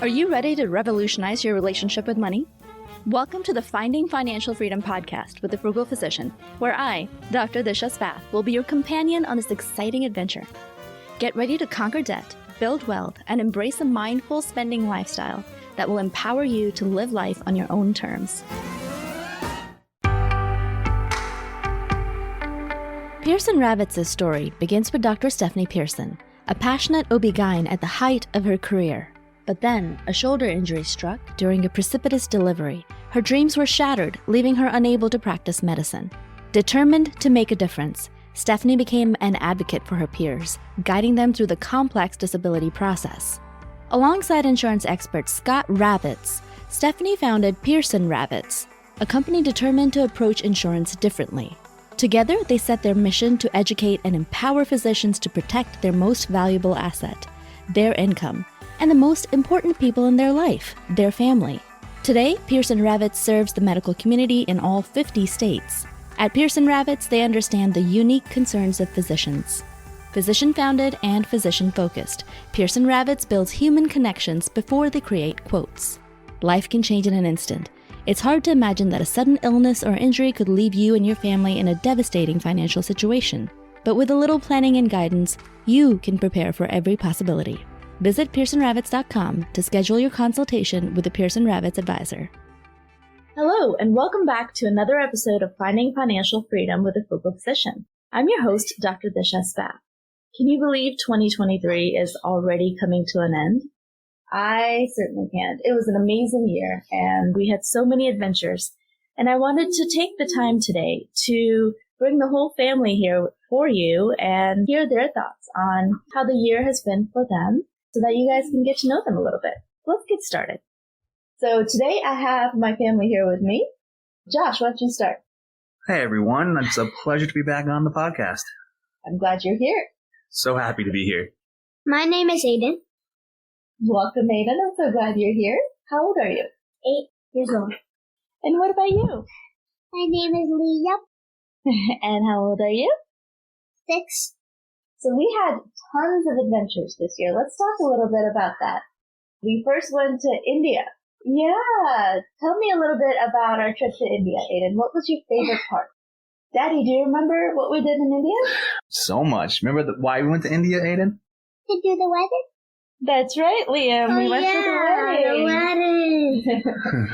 Are you ready to revolutionize your relationship with money? Welcome to the Finding Financial Freedom podcast with the Frugal Physician, where I, Dr. Disha, will be your companion on this exciting adventure. Get ready to conquer debt, build wealth, and embrace a mindful spending lifestyle that will empower you to live life on your own terms. Pearson Ravitz' story begins with Dr. Stephanie Pearson, a passionate OB-GYN at the height of her career. But then, a shoulder injury struck during a precipitous delivery. Her dreams were shattered, leaving her unable to practice medicine. Determined to make a difference, Stephanie became an advocate for her peers, guiding them through the complex disability process. Alongside insurance expert Scott Ravitz, Stephanie founded Pearson Ravitz, a company determined to approach insurance differently. Together, they set their mission to educate and empower physicians to protect their most valuable asset, their income, and the most important people in their life, their family. Today, Pearson Ravitz serves the medical community in all 50 states. At Pearson Ravitz, they understand the unique concerns of physicians. Physician-founded and physician-focused, Pearson Ravitz builds human connections before they create quotes. Life can change in an instant. It's hard to imagine that a sudden illness or injury could leave you and your family in a devastating financial situation. But with a little planning and guidance, you can prepare for every possibility. Visit PearsonRavitz.com to schedule your consultation with a Pearson Ravitz advisor. Hello, and welcome back to another episode of Finding Financial Freedom with a Frugal Physician. I'm your host, Dr. Disha. Can you believe 2023 is already coming to an end? I certainly can't. It was an amazing year, and we had so many adventures. And I wanted to take the time today to bring the whole family here for you and hear their thoughts on how the year has been for them, so that you guys can get to know them a little bit. Let's get started. So today I have my family here with me. Josh, why don't you start? Hey everyone, it's a pleasure to be back on the podcast. I'm glad you're here. So happy to be here. My name is Aiden. Welcome, Aiden. I'm so glad you're here. How old are you? 8 years old. And what about you? My name is Leah. And how old are you? 6. So we had tons of adventures this year. Let's talk a little bit about that. We first went to India. Yeah. Tell me a little bit about our trip to India, Aiden. What was your favorite part? Daddy, do you remember what we did in India? So much. Remember why we went to India, Aiden? To do the wedding? That's right, Liam. We went to the wedding.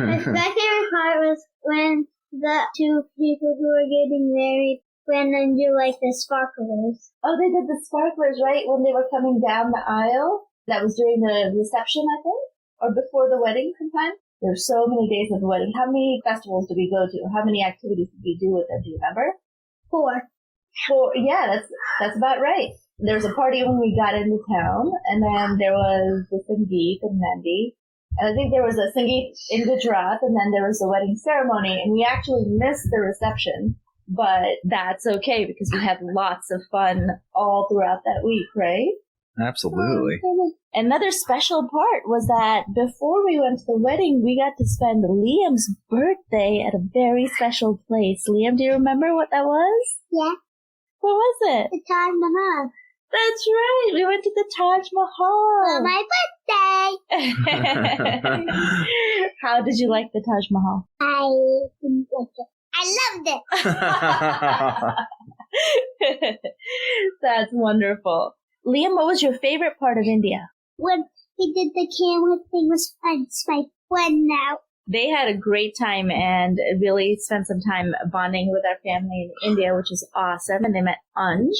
My favorite part was when the 2 people who were getting married went under like the sparklers. Oh, they did the sparklers, right? When they were coming down the aisle? That was during the reception, I think? Or before the wedding sometime? There's so many days of the wedding. How many festivals did we go to? How many activities did we do with them? Do you remember? 4. 4. Yeah, that's about right. There was a party when we got into town, and then there was the Sangeet and Mehndi. And I think there was a Sangeet in Gujarat, and then there was the wedding ceremony, and we actually missed the reception. But that's okay because we had lots of fun all throughout that week, right? Absolutely. Another special part was that before we went to the wedding, we got to spend Liam's birthday at a very special place. Liam, do you remember what that was? Yeah. What was it? The Taj Mahal. That's right. We went to the Taj Mahal. For my birthday. How did you like the Taj Mahal? I didn't like it. I loved it. That's wonderful. Liam, what was your favorite part of India? When we did the camel thing was fun. It's my fun now. They had a great time and really spent some time bonding with our family in India, which is awesome. And they met Anj,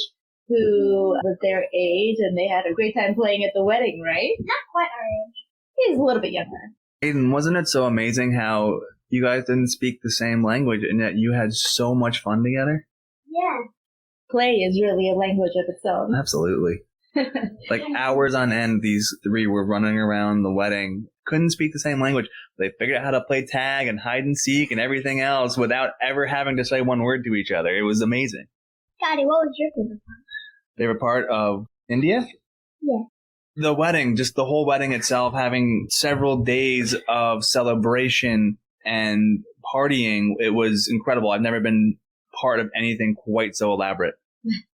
who was their age, and they had a great time playing at the wedding, right? Not quite our age. He's a little bit younger. Aiden, wasn't it so amazing how you guys didn't speak the same language and yet you had so much fun together? Yeah. Play is really a language of its own. Absolutely. Like hours on end, these 3 were running around the wedding, couldn't speak the same language. They figured out how to play tag and hide and seek and everything else without ever having to say one word to each other. It was amazing. Daddy, what was your favorite part? Favorite part of India? Yeah. The wedding, just the whole wedding itself, having several days of celebration and partying. It was incredible. I've never been part of anything quite so elaborate.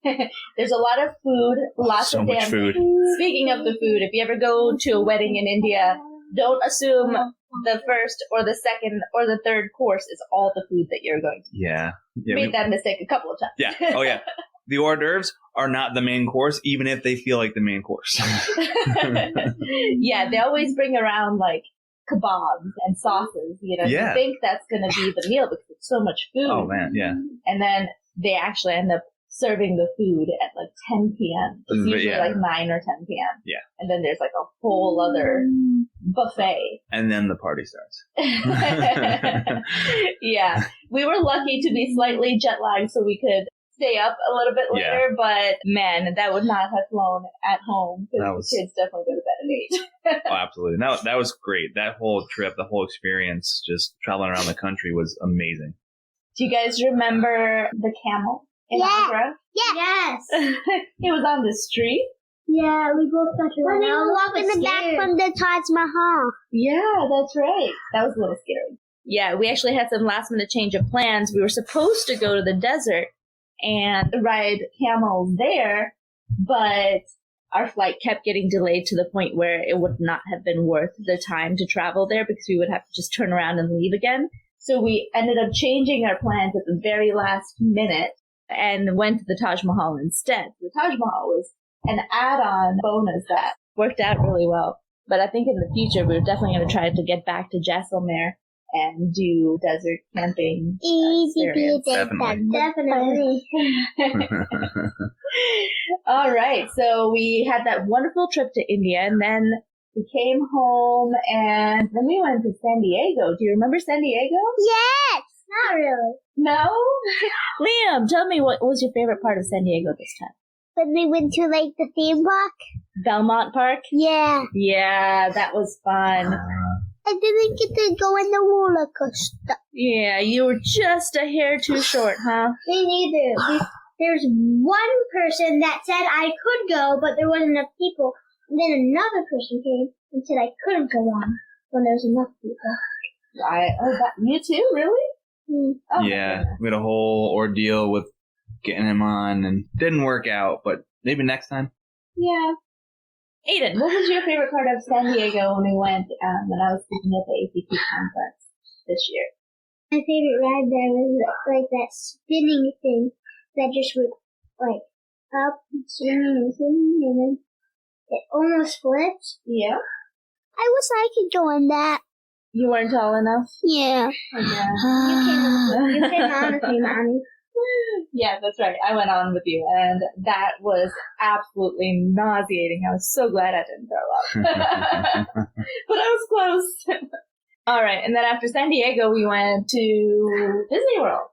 There's a lot of food, lots so of much food. Speaking of the food, if you ever go to a wedding in India, Don't assume the first or the second or the third course is all the food that you're going to eat. Yeah. Made that mistake a couple of times. Yeah. Oh, yeah. The hors d'oeuvres are not the main course, even if they feel like the main course. Yeah, they always bring around like kebabs and sauces, you know. Yeah. You think that's going to be the meal because it's so much food. Oh, man. Yeah. And then they actually end up serving the food at like 10 p.m. It's usually like 9 or 10 p.m. Yeah. And then there's like a whole other buffet. And then the party starts. Yeah. We were lucky to be slightly jet lagged so we could stay up a little bit later, but man, that would not have flown at home because the kids definitely go to bed at 8. Oh, absolutely. That was great. That whole trip, the whole experience, just traveling around the country was amazing. Do you guys remember the Camel in Agra? Yeah. Yes. It was on the street. Yeah, we both got to run. We were walking back from the Taj Mahal. Yeah, that's right. That was a little scary. Yeah, we actually had some last minute change of plans. We were supposed to go to the desert and ride camels there, but our flight kept getting delayed to the point where it would not have been worth the time to travel there because we would have to just turn around and leave again. So we ended up changing our plans at the very last minute and went to the Taj Mahal instead. The Taj Mahal was an add-on bonus that worked out really well. But I think in the future, we're definitely going to try to get back to Jaisalmer and do desert camping. Experience. Definitely. All right. So we had that wonderful trip to India, and then we came home, and then we went to San Diego. Do you remember San Diego? Yes. Not really. No? Liam, tell me what was your favorite part of San Diego this time? When we went to like the theme park. Belmont Park? Yeah. Yeah, that was fun. I didn't get to go in the roller coaster. Yeah, you were just a hair too short, huh? Me neither. There's one person that said I could go, but there wasn't enough people. And then another person came and said I couldn't go on when there was enough people. You too? Really? Mm. Oh, Yeah, we had a whole ordeal with getting him on, and didn't work out, but maybe next time. Yeah. Aiden, what was your favorite part of San Diego when we went when I was speaking at the ACT conference this year? My favorite ride there was like that spinning thing that just went like up and swinging and then it almost flipped. Yeah. I wish I could go on that. You weren't tall enough? Yeah. Oh, yeah. You came on with me, Mommy. Yeah, that's right. I went on with you, and that was absolutely nauseating. I was so glad I didn't throw up. But I was close. All right, and then after San Diego, we went to Disney World.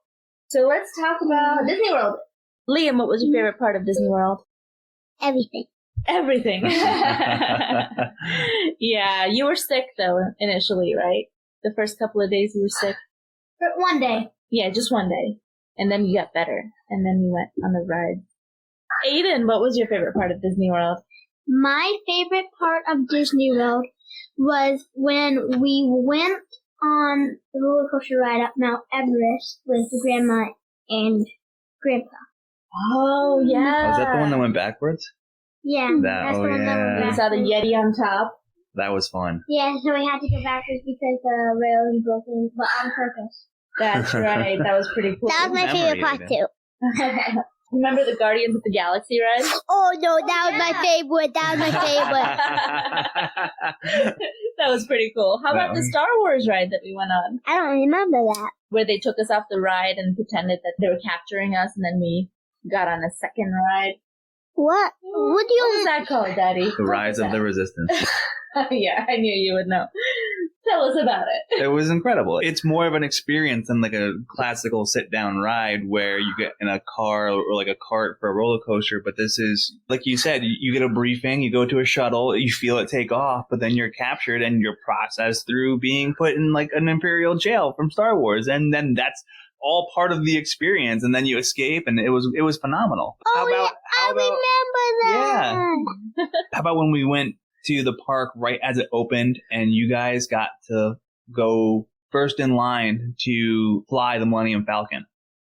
So let's talk about Disney World. Liam, what was your favorite part of Disney World? Everything. Everything. Yeah, you were sick, though, initially, right? The first couple of days you were sick? For one day. Yeah, just one day. And then you got better. And then you went on the ride. Aiden, what was your favorite part of Disney World? My favorite part of Disney World was when we went on the roller coaster ride up Mount Everest with Grandma and Grandpa. Oh, yeah. Was that the one that went backwards? Yeah. That's the one that went You saw the Yeti on top? That was fun. Yeah, so we had to go backwards because the rail was broken, but on purpose. That's right. That was pretty cool. That was my favorite part, too. Remember the Guardians of the Galaxy ride? Oh, no, that was my favorite. That was my favorite. That was pretty cool. How about the Star Wars ride that we went on? I don't remember that. Where they took us off the ride and pretended that they were capturing us, and then we got on a second ride. What? What do you... What was that called, Daddy? The Rise of the Resistance. Yeah, I knew you would know. Tell us about it. It was incredible. It's more of an experience than like a classical sit-down ride where you get in a car or like a cart for a roller coaster. But this is, like you said, you get a briefing, you go to a shuttle, you feel it take off, but then you're captured and you're processed through being put in like an Imperial jail from Star Wars. And then that's all part of the experience. And then you escape, and it was phenomenal. I remember that. Yeah. How about when we went to the park right as it opened, and you guys got to go first in line to fly the Millennium Falcon?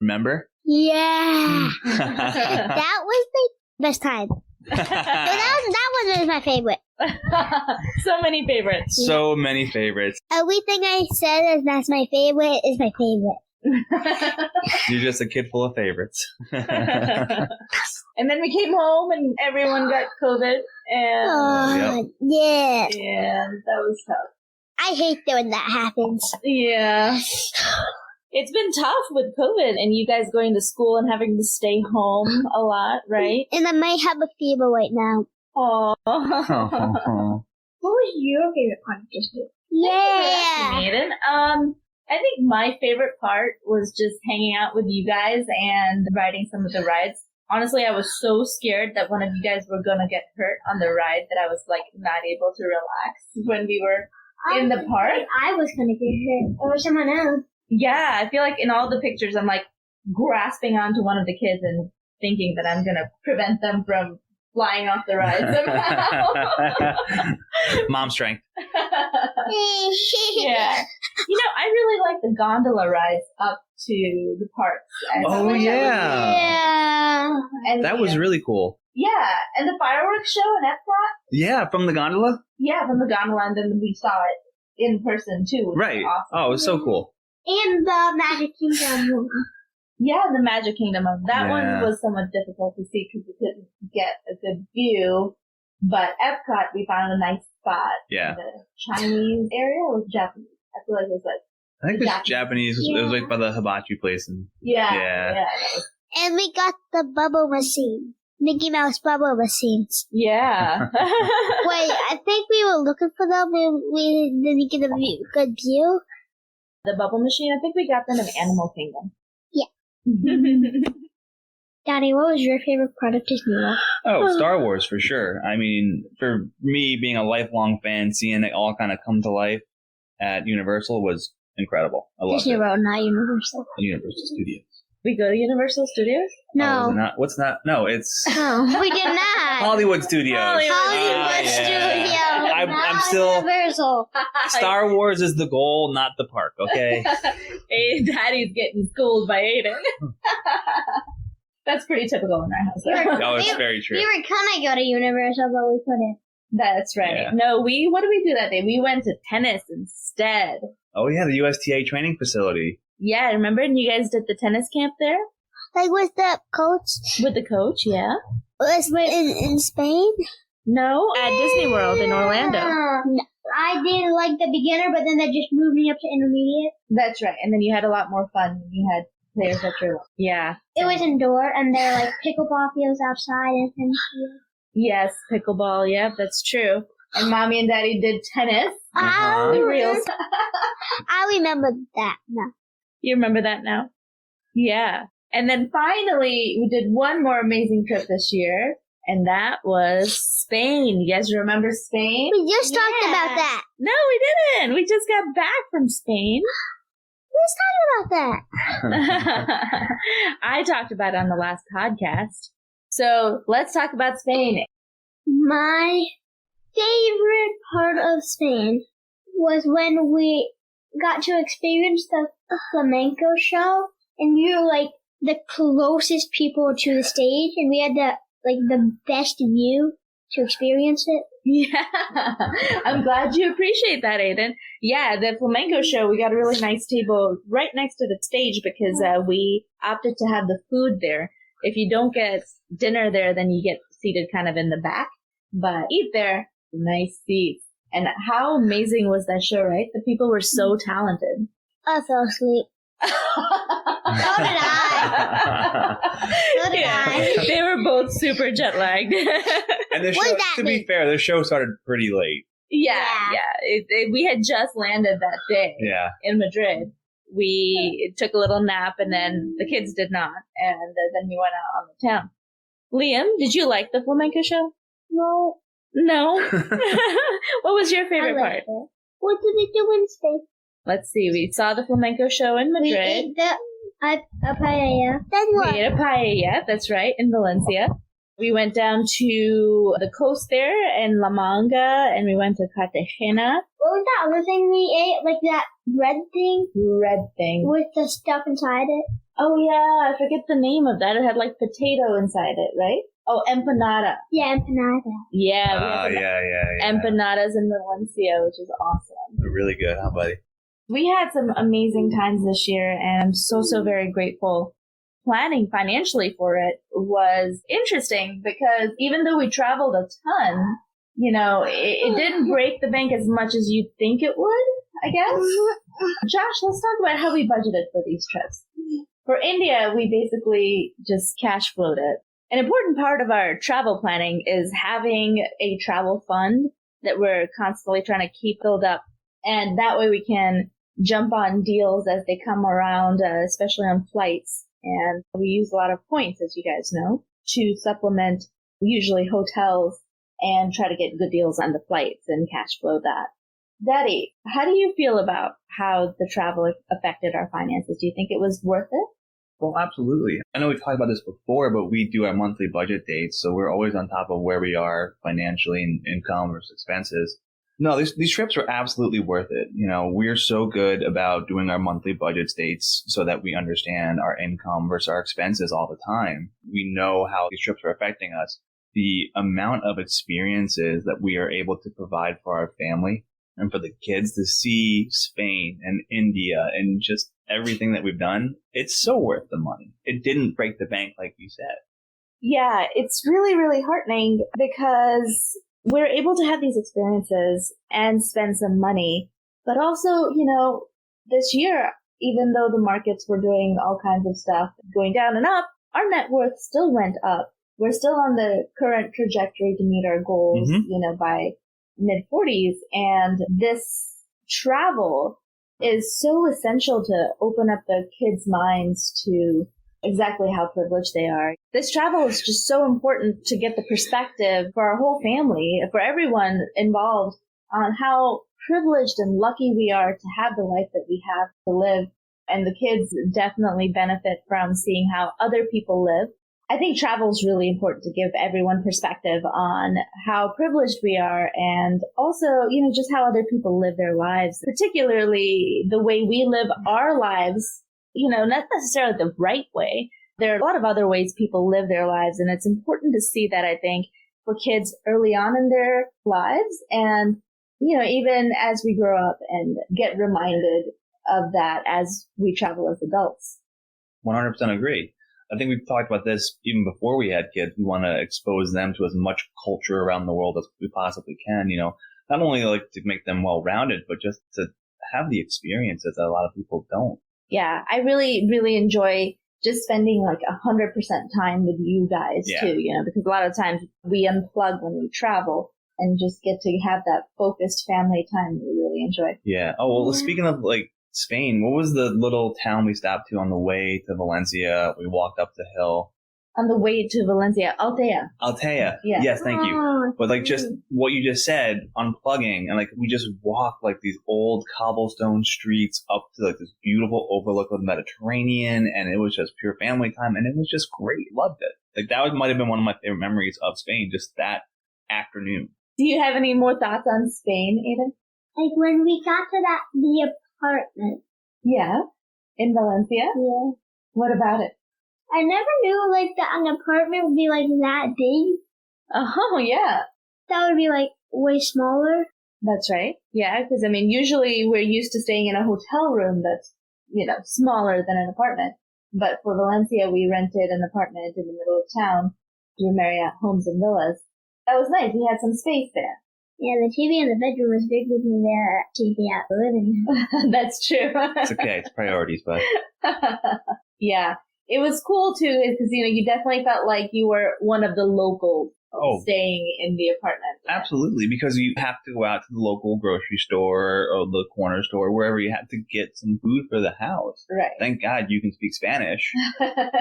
Remember? Yeah. That was the best time. So that was my favorite. So many favorites. So many favorites. Everything I said is that's my favorite is my favorite. You're just a kid full of favorites. And then we came home and everyone got COVID. And Yeah. yeah, that was tough. I hate when that happens. Yeah. It's been tough with COVID and you guys going to school and having to stay home a lot, right? And I might have a fever right now. Aww. What was your favorite part of Disney? Yeah. Aiden. I think my favorite part was just hanging out with you guys and riding some of the rides. Honestly, I was so scared that one of you guys were gonna get hurt on the ride that I was like not able to relax when we were in the park. I was gonna get hurt or someone else. Yeah, I feel like in all the pictures I'm like grasping onto one of the kids and thinking that I'm gonna prevent them from flying off the ride somehow. Mom strength. Yeah. You know, I really like the gondola rides up to the parks. Oh, yeah. Yeah. And That was really cool. Yeah, and the fireworks show in Epcot. Yeah, from the gondola? Yeah, from the gondola, and then we saw it in person too. Which Right. was awesome. Oh, it was so cool. And the Magic Kingdom. Yeah, the Magic Kingdom. That one Yeah. was somewhat difficult to see because we couldn't get a good view. But Epcot, we found a nice spot. Yeah. The Chinese area was Japanese. I feel like it was like I think it was Japanese. It was like by the hibachi place. And yeah. Yeah. And we got the bubble machine. Mickey Mouse bubble machines. Yeah. Wait, I think we were looking for them and we didn't get a good view. The bubble machine, I think we got them in Animal Kingdom. Yeah. Daddy, what was your favorite part of Disney World? Oh, Star Wars for sure. I mean, for me being a lifelong fan, seeing it all kind of come to life at Universal was incredible. I loved Disney it. World, not Universal. Universal Studios. We go to Universal Studios? Oh, is No. it not? What's not? No, it's No, we did not. Hollywood Studios. Hollywood yeah. Studios. I'm not still. Universal. Star Wars is the goal, not the park. Okay. Hey, Daddy's getting schooled by Aiden. That's pretty typical in our house. Oh, it's very true. We were gonna go to Universal, but we couldn't. That's right. Yeah. No, what did we do that day? We went to tennis instead. Oh yeah, the USTA training facility. Yeah, remember? And you guys did the tennis camp there? Like with the coach? With the coach, yeah. Was in Spain? No, at Disney World in Orlando. No, I did like the beginner, but then they just moved me up to intermediate. That's right. And then you had a lot more fun when you had players that you're yeah. It was indoor, and there were like pickleball fields outside and tennis fields. Yes, pickleball, yeah, that's true. And Mommy and Daddy did tennis. Uh-huh. The real I remember that now. You remember that now? Yeah. And then finally, we did one more amazing trip this year, and that was Spain. You guys remember Spain? We just talked about that. No, we didn't. We just got back from Spain. We just talked about that. I talked about it on the last podcast. So let's talk about Spain. My favorite part of Spain was when we got to experience the flamenco show, and you were like the closest people to the stage, and we had the best view to experience it. Yeah, I'm glad you appreciate that, Aiden. Yeah, the flamenco show, we got a really nice table right next to the stage because we opted to have the food there. If you don't get dinner there, then you get seated kind of in the back, but eat there, nice seats. And how amazing was that show, right? The people were so talented. I fell asleep. So did I. So did I. They were both super jet lagged. And the What show, does that to be mean? fair, the show started pretty late. Yeah. We had just landed that day Yeah. in Madrid. We took a little nap, and then the kids did not, and then we went out on the town. Liam, did you like the flamenco show? No. No. What was your favorite I part? liked it. What did we do in Spain? Let's see. We saw the flamenco show in We Madrid. ate a paella. Then what? We ate a paella, that's right, in Valencia. We went down to the coast there in La Manga, and we went to Cartagena. What was that other thing we ate? Like that bread thing Red thing. with the stuff inside it? Oh yeah, I forget the name of that. It had like potato inside it, right? Oh, empanada. Yeah, empanada. Yeah. Yeah. Empanadas in Valencia, which is awesome. They're really good, huh, buddy? We had some amazing times this year, and I'm so very grateful. Planning financially for it was interesting because even though we traveled a ton, it didn't break the bank as much as you'd think it would, I guess. Josh, let's talk about how we budgeted for these trips. For India, we basically just cash flowed it. An important part of our travel planning is having a travel fund that we're constantly trying to keep filled up. And that way we can jump on deals as they come around, especially on flights. And we use a lot of points, as you guys know, to supplement usually hotels and try to get good deals on the flights and cash flow that. Daddy, how do you feel about how the travel affected our finances? Do you think it was worth it? Well, absolutely. I know we've talked about this before, but we do our monthly budget dates, so we're always on top of where we are financially in income versus expenses. No, these trips are absolutely worth it. We're so good about doing our monthly budget dates so that we understand our income versus our expenses all the time. We know how these trips are affecting us. The amount of experiences that we are able to provide for our family and for the kids to see Spain and India and just everything that we've done, it's so worth the money. It didn't break the bank like you said. Yeah, it's really heartening because we're able to have these experiences and spend some money. But also, this year, even though the markets were doing all kinds of stuff, going down and up, our net worth still went up. We're still on the current trajectory to meet our goals, by mid-40s. And this travel is so essential to open up the kids' minds to exactly how privileged they are. This travel is just so important to get the perspective for our whole family, for everyone involved, on how privileged and lucky we are to have the life that we have to live. And the kids definitely benefit from seeing how other people live. I think travel is really important to give everyone perspective on how privileged we are and also, just how other people live their lives, particularly the way we live our lives, not necessarily the right way. There are a lot of other ways people live their lives, and it's important to see that, I think, for kids early on in their lives and, even as we grow up and get reminded of that as we travel as adults. 100% agree. I think we've talked about this even before we had kids. We want to expose them to as much culture around the world as we possibly can, not only like to make them well-rounded, but just to have the experiences that a lot of people don't. Yeah, I really enjoy just spending like 100% time with you guys too, because a lot of times we unplug when we travel and just get to have that focused family time that we really enjoy. Yeah. Oh, well, speaking of like Spain, what was the little town we stopped to on the way to Valencia? We walked up the hill. On the way to Valencia, Altea. Altea. Yeah. Yes, thank you. But like just what you just said, unplugging, and like we just walked like these old cobblestone streets up to like this beautiful overlook of the Mediterranean, and it was just pure family time, and it was just great. Loved it. Like that might have been one of my favorite memories of Spain, just that afternoon. Do you have any more thoughts on Spain, Aiden? Like when we got to the apartment. Yeah. In Valencia? Yeah. What about it? I never knew like that an apartment would be like that big. Oh, yeah. That would be like way smaller. That's right. Yeah, because usually we're used to staying in a hotel room that's, smaller than an apartment. But for Valencia, we rented an apartment in the middle of town through Marriott Homes and Villas. That was nice. We had some space there. Yeah, the TV in the bedroom was bigger than the TV at the living room. That's true. It's okay. It's priorities, but. Yeah. It was cool, too, because, you definitely felt like you were one of the locals staying in the apartment. Absolutely, because you have to go out to the local grocery store or the corner store, wherever you have to get some food for the house. Right. Thank God you can speak Spanish,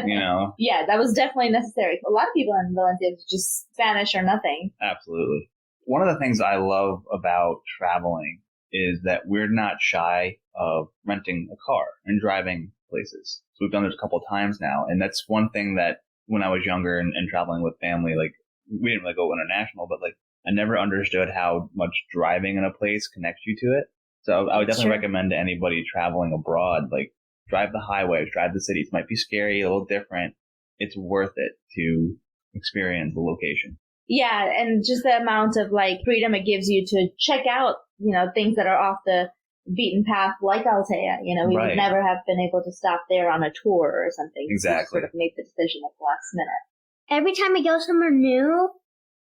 Yeah, that was definitely necessary. A lot of people in Valencia was just Spanish or nothing. Absolutely. One of the things I love about traveling is that we're not shy of renting a car and driving places. So we've done it a couple of times now. And that's one thing that when I was younger and traveling with family, like we didn't really go international, but like I never understood how much driving in a place connects you to it. So I would definitely recommend to anybody traveling abroad, like drive the highways, drive the cities. It might be scary, a little different. It's worth it to experience the location. Yeah, and just the amount of like freedom it gives you to check out, things that are off the beaten path, like Altea. We would never have been able to stop there on a tour or something. Exactly. Sort of make the decision at the last minute. Every time I go somewhere new,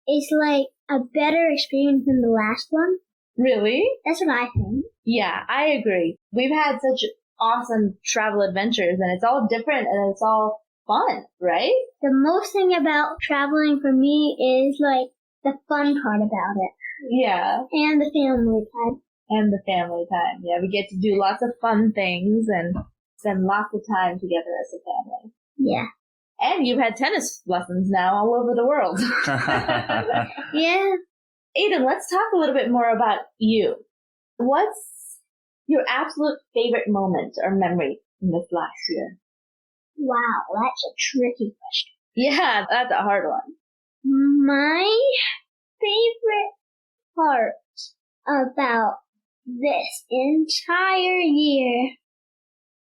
it's like a better experience than the last one. Really? That's what I think. Yeah, I agree. We've had such awesome travel adventures, and it's all different and it's all fun, right? The most thing about traveling for me is like the fun part about it. Yeah. And the family time. Yeah, we get to do lots of fun things and spend lots of time together as a family. Yeah. And you've had tennis lessons now all over the world. Yeah. Aiden, let's talk a little bit more about you. What's your absolute favorite moment or memory from this last year? Wow, that's a tricky question. Yeah, that's a hard one. My favorite part about this entire year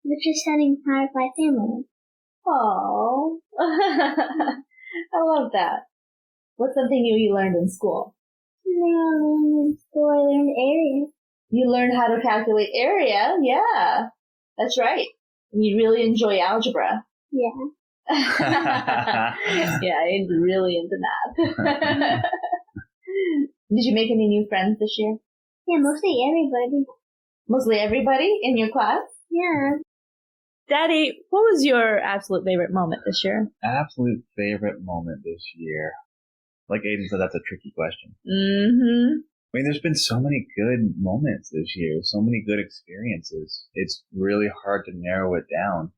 was just spending time with my family. Oh, I love that. What's something new you learned in school? I learned area. You learned how to calculate area? Yeah, that's right. You really enjoy algebra. Yeah. Yeah, I'm really into math. Did you make any new friends this year? Yeah, mostly everybody. Mostly everybody in your class? Yeah. Daddy, what was your absolute favorite moment this year? Absolute favorite moment this year. Like Aiden said, that's a tricky question. Mm-hmm. I mean, there's been so many good moments this year, so many good experiences. It's really hard to narrow it down.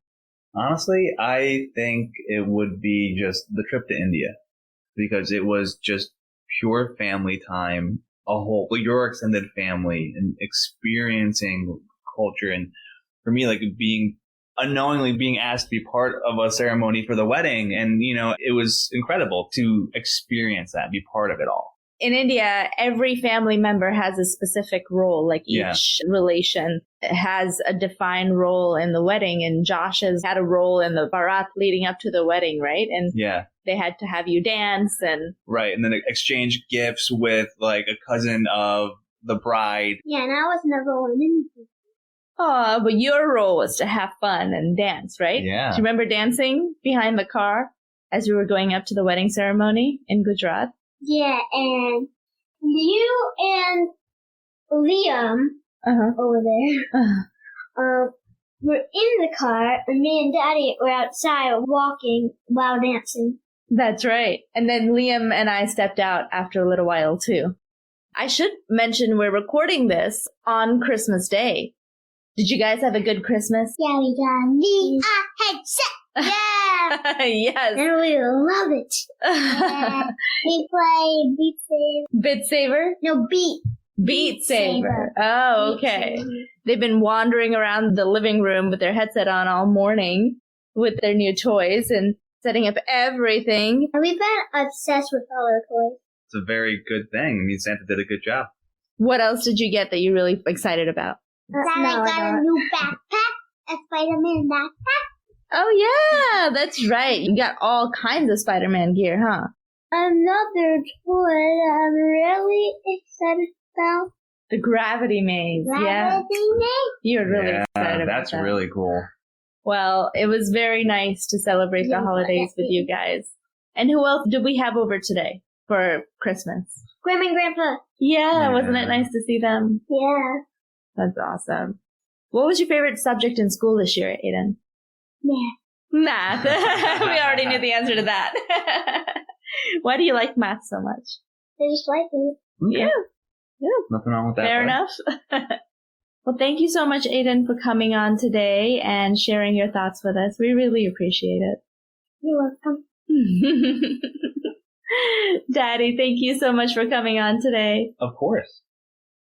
Honestly, I think it would be just the trip to India, because it was just pure family time, your extended family, and experiencing culture. And for me, like unknowingly being asked to be part of a ceremony for the wedding. And, it was incredible to experience that, be part of it all. In India, every family member has a specific role, like each relation has a defined role in the wedding. And Josh has had a role in the Bharat leading up to the wedding, right? And they had to have you dance and... Right, and then exchange gifts with like a cousin of the bride. Yeah, and I was never on anything. Oh, but your role was to have fun and dance, right? Yeah. Do you remember dancing behind the car as we were going up to the wedding ceremony in Gujarat? Yeah, and you and Liam over there were in the car, and me and Daddy were outside walking while dancing. That's right. And then Liam and I stepped out after a little while, too. I should mention we're recording this on Christmas Day. Did you guys have a good Christmas? Yeah, we got the headset. Yeah. Yes. And we love it. Yeah. We play Beat Saber. Beat Saber? No, Beat Saber. Oh, okay. Saber. They've been wandering around the living room with their headset on all morning with their new toys and setting up everything. And we've been obsessed with all our toys. It's a very good thing. I mean, Santa did a good job. What else did you get that you're really excited about? I got a new backpack, a Spider-Man backpack. Oh, yeah, that's right. You got all kinds of Spider-Man gear, huh? Another toy that I'm really excited about. The Gravity Maze, Gravity Maze? You're really excited about that's that. really cool. Well, it was very nice to celebrate the holidays with you guys. And who else did we have over today for Christmas? Grandma and Grandpa. Yeah, wasn't it nice to see them? Yeah. That's awesome. What was your favorite subject in school this year, Aiden? Math. Math. We already knew the answer to that. Why do you like math so much? I just like it. Okay. Yeah. Nothing wrong with that. Fair enough. Well, thank you so much, Aiden, for coming on today and sharing your thoughts with us. We really appreciate it. You're welcome. Daddy, thank you so much for coming on today. Of course.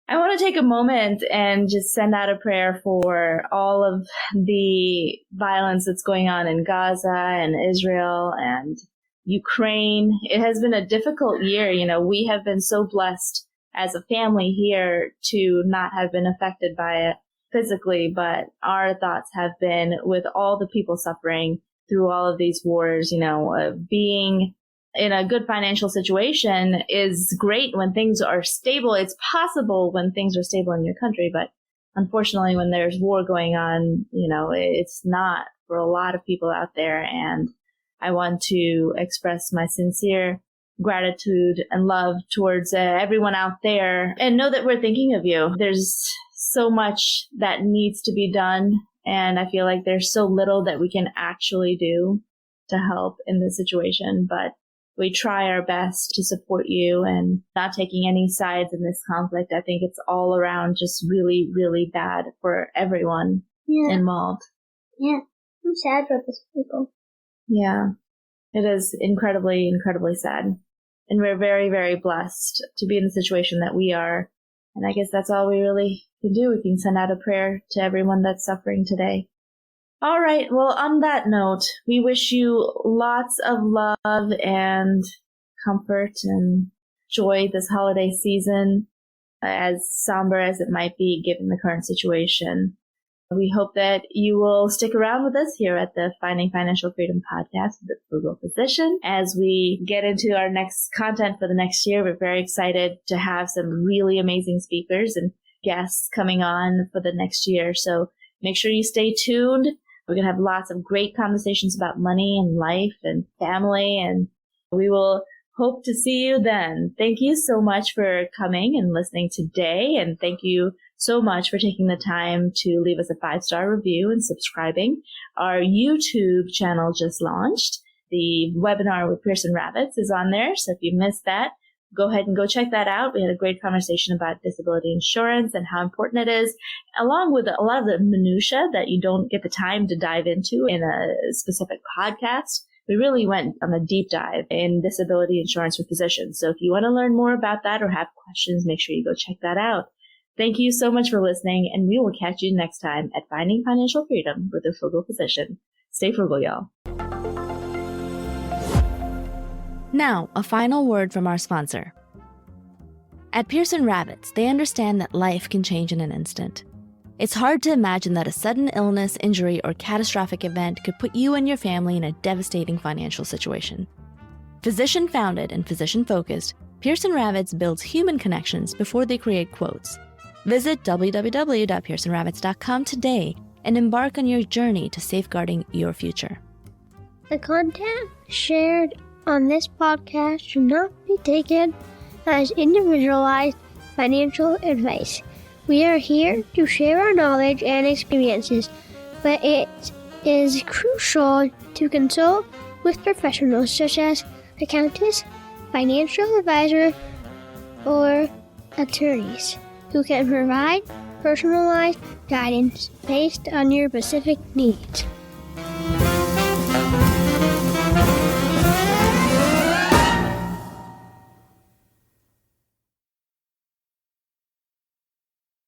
I want to take a moment and just send out a prayer for all of the violence that's going on in Gaza and Israel and Ukraine. It has been a difficult year. We have been so blessed as a family here to not have been affected by it physically, but our thoughts have been with all the people suffering through all of these wars, being in a good financial situation is great when things are stable. It's possible when things are stable in your country, but unfortunately, when there's war going on, it's not for a lot of people out there. And I want to express my sincere gratitude and love towards everyone out there, and know that we're thinking of you. There's so much that needs to be done, and I feel like there's so little that we can actually do to help in this situation, but we try our best to support you and not taking any sides in this conflict. I think it's all around just really, really bad for everyone involved. Yeah, I'm sad for these people. Yeah, it is incredibly, incredibly sad. And we're very, very blessed to be in the situation that we are. And I guess that's all we really can do. We can send out a prayer to everyone that's suffering today. All right. Well, on that note, we wish you lots of love and comfort and joy this holiday season, as somber as it might be given the current situation. We hope that you will stick around with us here at the Finding Financial Freedom podcast, The Frugal Physician. As we get into our next content for the next year, we're very excited to have some really amazing speakers and guests coming on for the next year. So make sure you stay tuned. We're going to have lots of great conversations about money and life and family, and we will hope to see you then. Thank you so much for coming and listening today, and thank you so much for taking the time to leave us a 5-star review and subscribing. Our YouTube channel just launched. The webinar with Pearson Ravitz is on there, so if you missed that, go ahead and go check that out. We had a great conversation about disability insurance and how important it is, along with a lot of the minutia that you don't get the time to dive into in a specific podcast. We really went on a deep dive in disability insurance for physicians. So if you want to learn more about that or have questions, make sure you go check that out. Thank you so much for listening, and we will catch you next time at Finding Financial Freedom with the Frugal Physician. Stay frugal, y'all. Now, a final word from our sponsor. At Pearson Ravitz, they understand that life can change in an instant. It's hard to imagine that a sudden illness, injury, or catastrophic event could put you and your family in a devastating financial situation. Physician-founded and physician-focused, Pearson Ravitz builds human connections before they create quotes. Visit www.pearsonravitz.com today and embark on your journey to safeguarding your future. The content shared on this podcast should not be taken as individualized financial advice. We are here to share our knowledge and experiences, but it is crucial to consult with professionals such as accountants, financial advisors, or attorneys who can provide personalized guidance based on your specific needs.